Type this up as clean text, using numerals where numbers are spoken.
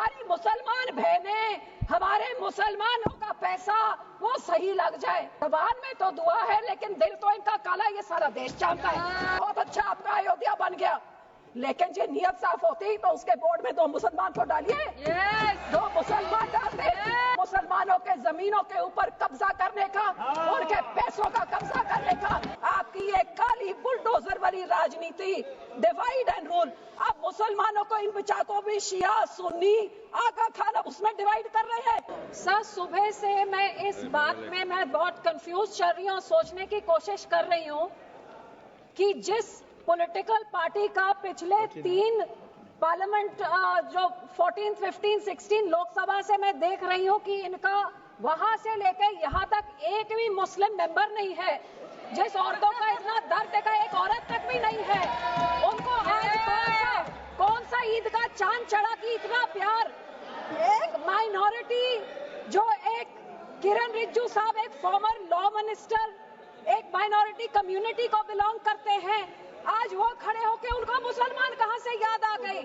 हमारी मुसलमान बहनें, हमारे मुसलमानों का पैसा वो सही लग जाए। जबान में तो दुआ है लेकिन दिल तो इनका काला, ये सारा देश जानता है। बहुत अच्छा आपका अयोध्या बन गया, लेकिन जो नियत साफ होती तो उसके बोर्ड में 2 मुसलमान को डालिए। 2 मुसलमान डालते, मुसलमानों के जमीनों के ऊपर कब्जा करने का, उनके पैसों का कब्जा करने का। आपकी ये काली बुलडोजर वाली राजनीति, डिवाइड एंड रूल। आप मुसलमानों को इन बिचारों भी शिया सुन्नी आका खाना उसमें डिवाइड कर रहे हैं। सर, सुबह से मैं इस बात में मैं बहुत कंफ्यूज चल रही हूँ, सोचने की कोशिश कर रही हूँ कि जिस पॉलिटिकल पार्टी का पिछले 3 पार्लियामेंट जो 14, 15, 16 लोकसभा से मैं देख रही हूं कि इनका वहां से लेकर यहां तक एक भी मुस्लिम मेंबर नहीं है। जिस औरतों का इतना दर्द का एक औरत तक भी नहीं है, उनको आज कौन सा ईद का चांद चढ़ा कि इतना प्यार। एक माइनॉरिटी जो एक किरण रिजिजू साहब, एक फॉर्मर लॉ मिनिस्टर, एक माइनॉरिटी कम्युनिटी को बिलोंग करते हैं, आज वो खड़े होके उनको मुसलमान कहां से याद आ गए।